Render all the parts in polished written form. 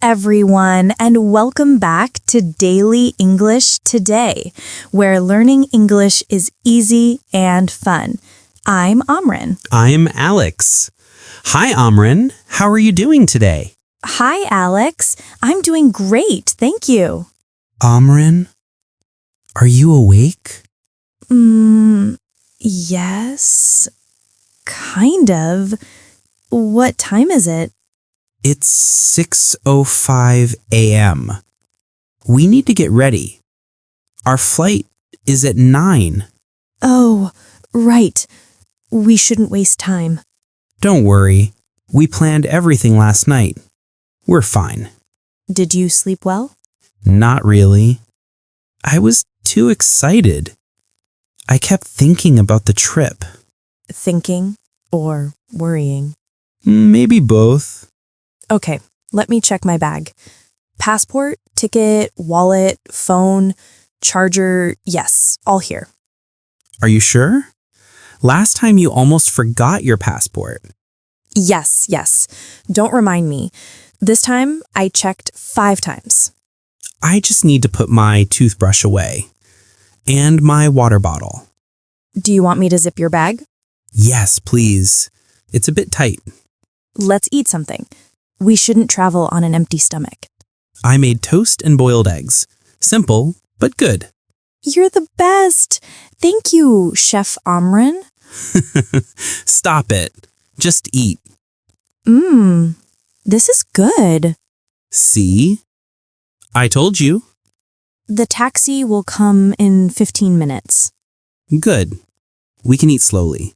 everyone, and welcome back to Daily English Today, where learning English is easy and fun. I'm Amrin. I'm Alex. Hi, Amrin. How are you doing today? Hi, Alex. I'm doing great, thank you. Amrin, are you awake? Yes, kind of. What time is it? It's 6:05 a.m. We need to get ready. Our flight is at 9. Oh, right. We shouldn't waste time. Don't worry. We planned everything last night. We're fine. Did you sleep well? Not really. I was too excited. I kept thinking about the trip. Thinking or worrying? Maybe both. Okay, let me check my bag. Passport, ticket, wallet, phone, charger, yes, all here. Are you sure? Last time you almost forgot your passport. Yes. Don't remind me. This time, I checked 5 times. I just need to put my toothbrush away. And my water bottle. Do you want me to zip your bag? Yes, please. It's a bit tight. Let's eat something. We shouldn't travel on an empty stomach. I made toast and boiled eggs. Simple, but good. You're the best. Thank you, Chef Amrin. Stop it. Just eat. This is good. See? I told you. The taxi will come in 15 minutes. Good. We can eat slowly.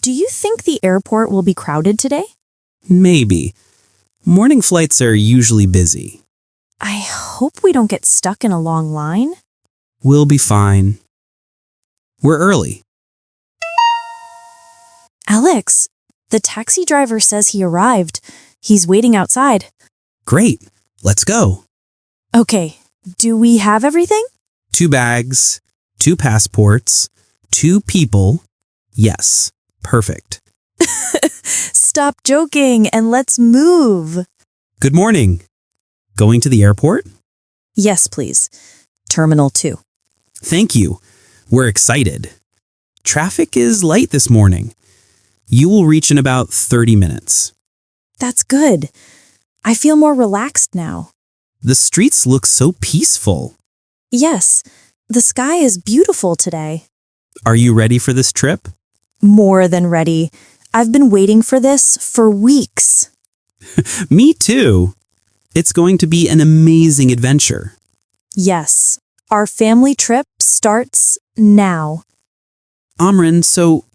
Do you think the airport will be crowded today? Maybe. Morning flights are usually busy. I hope we don't get stuck in a long line. We'll be fine. We're early. Alex, the taxi driver says he arrived. He's waiting outside. Great. Let's go. Okay, do we have everything? 2 bags, 2 passports, 2 people. Yes, perfect. Stop joking and let's move. Good morning. Going to the airport? Yes, please. Terminal 2. Thank you. We're excited. Traffic is light this morning. You will reach in about 30 minutes. That's good. I feel more relaxed now. The streets look so peaceful. Yes, the sky is beautiful today. Are you ready for this trip? More than ready. I've been waiting for this for weeks. Me too. It's going to be an amazing adventure. Yes, our family trip starts now. Amrin, so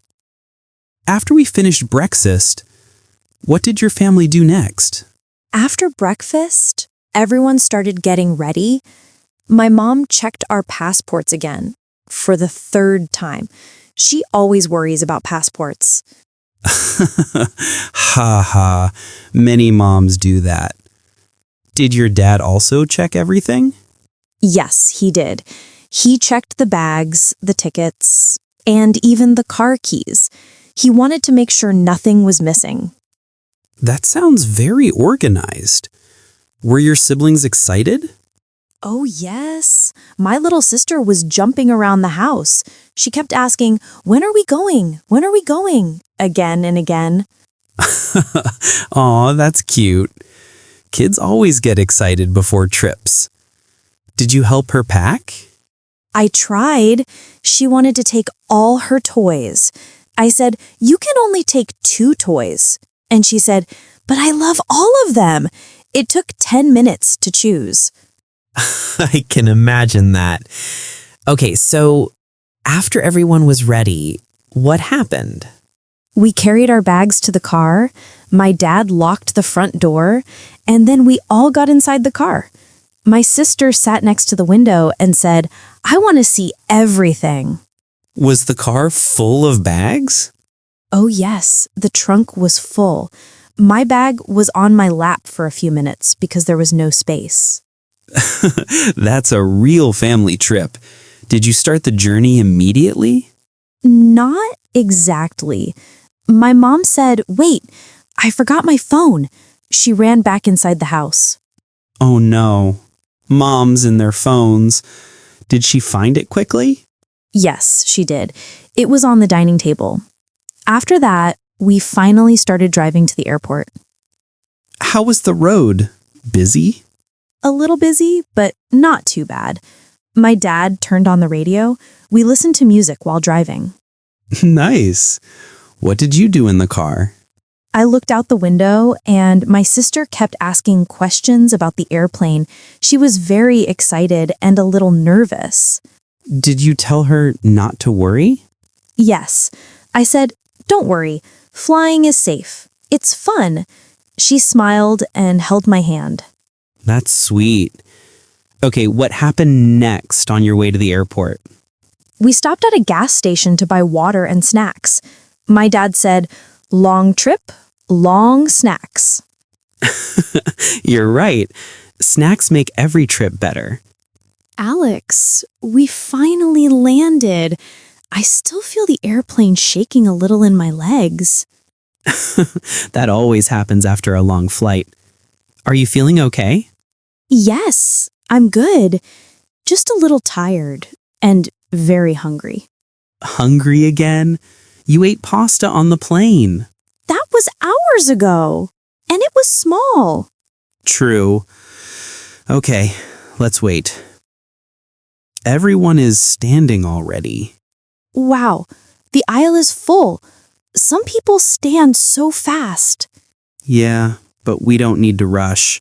after we finished breakfast, what did your family do next? After breakfast, everyone started getting ready. My mom checked our passports again for the 3rd time. She always worries about passports. Ha ha. Many moms do that. Did your dad also check everything? Yes, he did. He checked the bags, the tickets, and even the car keys. He wanted to make sure nothing was missing. That sounds very organized. Were your siblings excited? Oh, yes. My little sister was jumping around the house. She kept asking, "When are we going? When are we going?" Again and again. Aw, that's cute. Kids always get excited before trips. Did you help her pack? I tried. She wanted to take all her toys. I said, "You can only take 2 toys." And she said, "But I love all of them." It took 10 minutes to choose. I can imagine that. Okay, so after everyone was ready, what happened? We carried our bags to the car. My dad locked the front door, and then we all got inside the car. My sister sat next to the window and said, "I want to see everything." Was the car full of bags? Oh yes, the trunk was full. My bag was on my lap for a few minutes because there was no space. That's a real family trip. Did you start the journey immediately? Not exactly. My mom said, "Wait, I forgot my phone." She ran back inside the house. Oh no. Mom's in their phones. Did she find it quickly? Yes, she did. It was on the dining table. After that, we finally started driving to the airport. How was the road? Busy? A little busy, but not too bad. My dad turned on the radio. We listened to music while driving. Nice. What did you do in the car? I looked out the window and my sister kept asking questions about the airplane. She was very excited and a little nervous. Did you tell her not to worry? Yes. I said, "Don't worry. Flying is safe. It's fun." She smiled and held my hand. That's sweet. Okay, what happened next on your way to the airport? We stopped at a gas station to buy water and snacks. My dad said, "Long trip, long snacks." You're right. Snacks make every trip better. Alex, we finally landed. I still feel the airplane shaking a little in my legs. That always happens after a long flight. Are you feeling okay? Yes, I'm good. Just a little tired and very hungry. Hungry again? You ate pasta on the plane. That was hours ago, and it was small. True. Okay, let's wait. Everyone is standing already. Wow, the aisle is full. Some people stand so fast. Yeah, but we don't need to rush.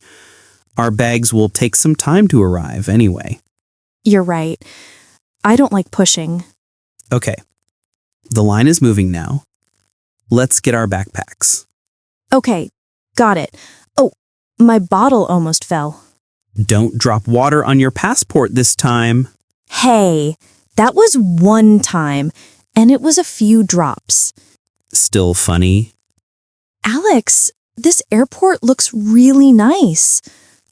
Our bags will take some time to arrive anyway. You're right. I don't like pushing. Okay, the line is moving now. Let's get our backpacks. Okay, got it. Oh, my bottle almost fell. Don't drop water on your passport this time. Hey, that was one time, and it was a few drops. Still funny? Alex, this airport looks really nice.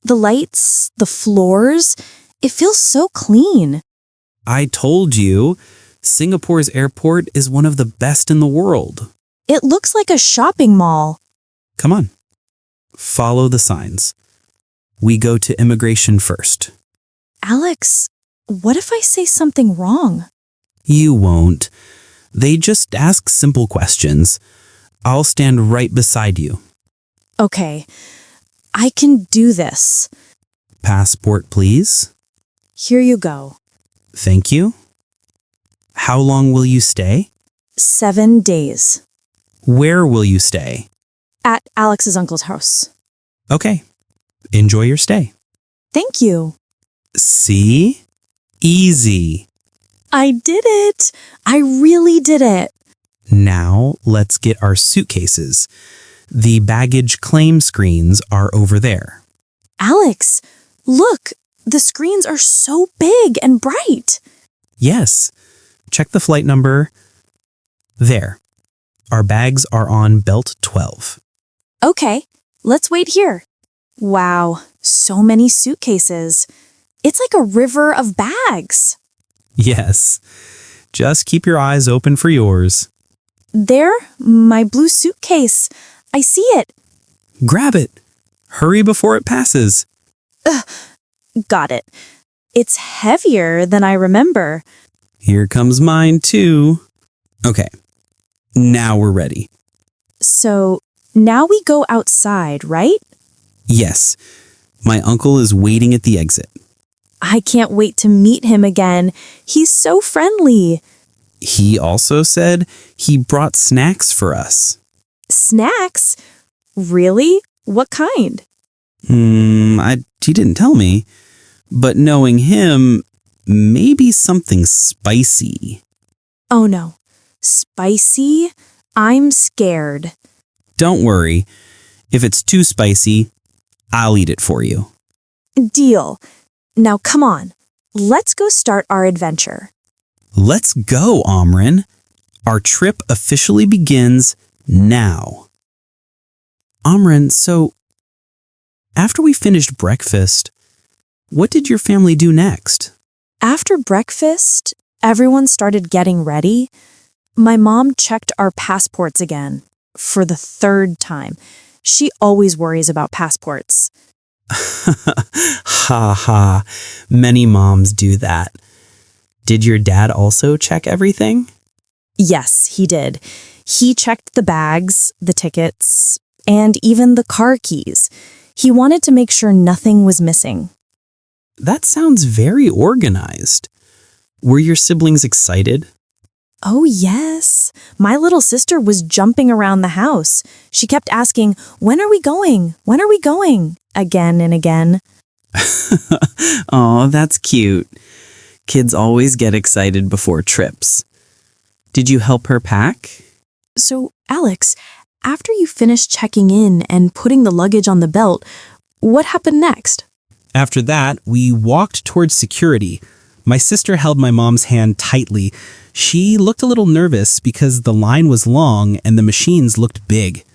The lights, the floors, it feels so clean. I told you, Singapore's airport is one of the best in the world. It looks like a shopping mall. Come on. Follow the signs. We go to immigration first. Alex, what if I say something wrong? You won't. They just ask simple questions. I'll stand right beside you. Okay, I can do this. Passport, please. Here you go. Thank you. How long will you stay? 7 days. Where will you stay? At Alex's uncle's house. Okay. Enjoy your stay. Thank you. See? Easy. I did it. I really did it. Now let's get our suitcases. The baggage claim screens are over there. Alex, look, the screens are so big and bright. Yes. Check the flight number. There. Our bags are on belt 12. Okay, let's wait here. Wow, so many suitcases. It's like a river of bags. Yes. Just keep your eyes open for yours. There, my blue suitcase. I see it. Grab it. Hurry before it passes. Got it. It's heavier than I remember. Here comes mine too. Okay. Now we're ready. So now we go outside, right? Yes. My uncle is waiting at the exit. I can't wait to meet him again. He's so friendly. He also said he brought snacks for us. Snacks? Really? What kind? He didn't tell me. But knowing him, maybe something spicy. Oh no. Spicy? I'm scared. Don't worry. If it's too spicy, I'll eat it for you. Deal. Now come on. Let's go start our adventure. Let's go, Amrin. Our trip officially begins now. Amrin, so after we finished breakfast, what did your family do next? After breakfast, everyone started getting ready. My mom checked our passports again for the 3rd time. She always worries about passports. Ha ha. Many moms do that. Did your dad also check everything? Yes, he did. He checked the bags, the tickets, and even the car keys. He wanted to make sure nothing was missing. That sounds very organized. Were your siblings excited? Oh, yes. My little sister was jumping around the house. She kept asking, "When are we going? When are we going?" again and again. Oh, that's cute. Kids always get excited before trips. Did you help her pack? So, Alex, after you finished checking in and putting the luggage on the belt, what happened next? After that, we walked towards security. My sister held my mom's hand tightly. She looked a little nervous because the line was long and the machines looked big.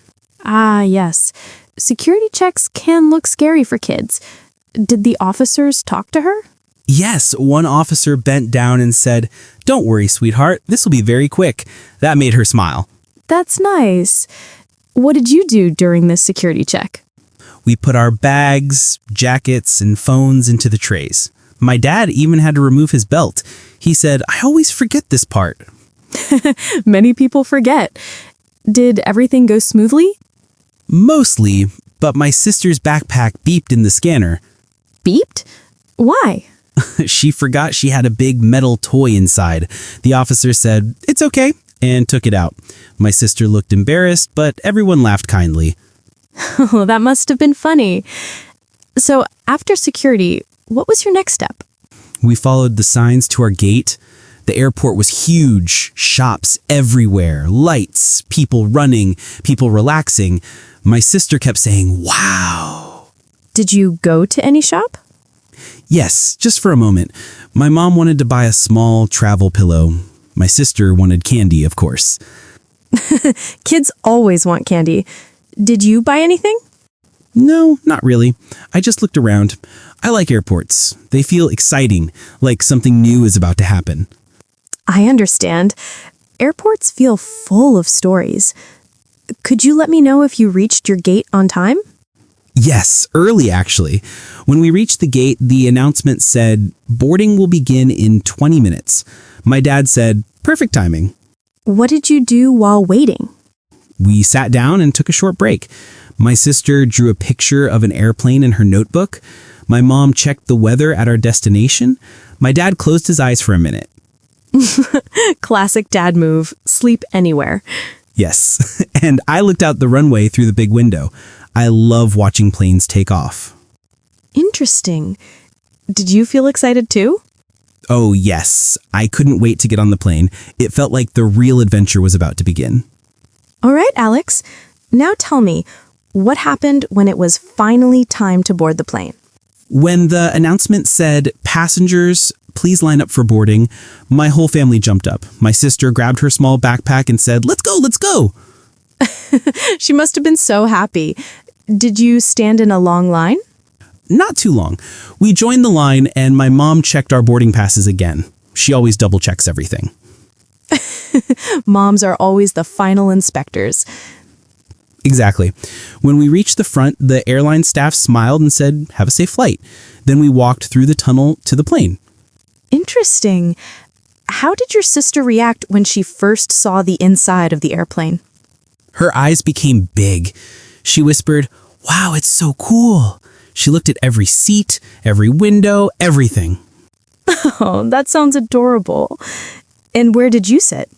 Ah, yes. Security checks can look scary for kids. Did the officers talk to her? Yes, one officer bent down and said, "Don't worry, sweetheart, this will be very quick." That made her smile. That's nice. What did you do during this security check? We put our bags, jackets, and phones into the trays. My dad even had to remove his belt. He said, "I always forget this part." Many people forget. Did everything go smoothly? Mostly, but my sister's backpack beeped in the scanner. Beeped? Why? She forgot she had a big metal toy inside. The officer said, "It's okay," and took it out. My sister looked embarrassed, but everyone laughed kindly. Oh, that must have been funny. So, after security, what was your next step? We followed the signs to our gate. The airport was huge, shops everywhere, lights, people running, people relaxing. My sister kept saying, "Wow." Did you go to any shop? Yes, just for a moment. My mom wanted to buy a small travel pillow. My sister wanted candy, of course. Kids always want candy. Did you buy anything? No, not really. I just looked around. I like airports. They feel exciting, like something new is about to happen. I understand. Airports feel full of stories. Could you let me know if you reached your gate on time? Yes, early actually. When we reached the gate, the announcement said, "Boarding will begin in 20 minutes. My dad said, "Perfect timing." What did you do while waiting? We sat down and took a short break. My sister drew a picture of an airplane in her notebook. My mom checked the weather at our destination. My dad closed his eyes for a minute. Classic dad move. Sleep anywhere. Yes, and I looked out the runway through the big window. I love watching planes take off. Interesting. Did you feel excited too? Oh yes, I couldn't wait to get on the plane. It felt like the real adventure was about to begin. All right, Alex. Now tell me, what happened when it was finally time to board the plane? When the announcement said, "Passengers, please line up for boarding," my whole family jumped up. My sister grabbed her small backpack and said, "Let's go, let's go." She must have been so happy. Did you stand in a long line? Not too long. We joined the line and my mom checked our boarding passes again. She always double checks everything. Moms are always the final inspectors. Exactly. When we reached the front, the airline staff smiled and said, "Have a safe flight." Then we walked through the tunnel to the plane. Interesting. How did your sister react when she first saw the inside of the airplane? Her eyes became big. She whispered, "Wow, it's so cool." She looked at every seat, every window, everything. Oh, that sounds adorable. And where did you sit?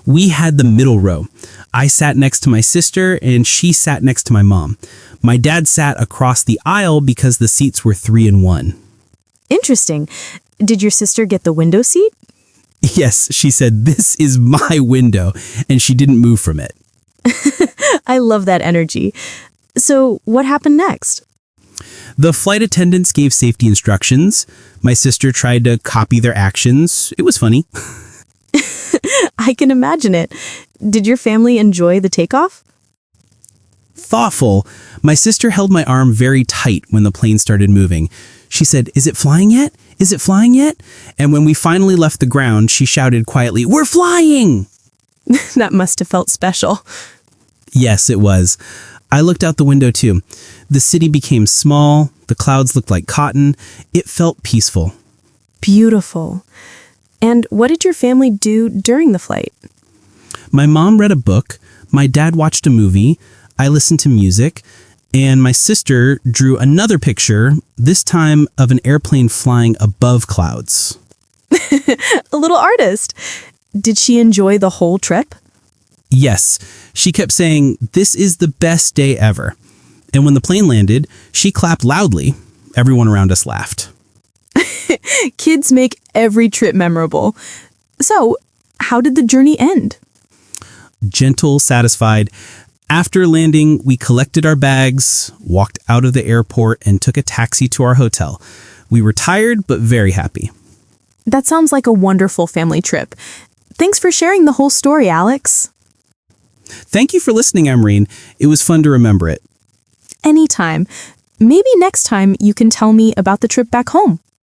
We had the middle row. I sat next to my sister and she sat next to my mom. My dad sat across the aisle because the seats were 3 in 1. Interesting. Did your sister get the window seat? Yes, she said, "This is my window," and she didn't move from it. I love that energy. So, what happened next? The flight attendants gave safety instructions. My sister tried to copy their actions. It was funny. I can imagine it. Did your family enjoy the takeoff? Thoughtful. My sister held my arm very tight when the plane started moving. She said, "Is it flying yet? Is it flying yet?" And when we finally left the ground, she shouted quietly, "We're flying!" That must have felt special. Yes, it was. I looked out the window too. The city became small, the clouds looked like cotton. It felt peaceful. Beautiful. And what did your family do during the flight? My mom read a book, my dad watched a movie, I listened to music, and my sister drew another picture, this time of an airplane flying above clouds. A little artist. Did she enjoy the whole trip? Yes, she kept saying, "This is the best day ever." And when the plane landed, she clapped loudly. Everyone around us laughed. Kids make every trip memorable. So, how did the journey end? Gentle, satisfied. After landing, we collected our bags, walked out of the airport, and took a taxi to our hotel. We were tired, but very happy. That sounds like a wonderful family trip. Thanks for sharing the whole story, Alex. Thank you for listening, Emerine. It was fun to remember it. Anytime. Maybe next time you can tell me about the trip back home.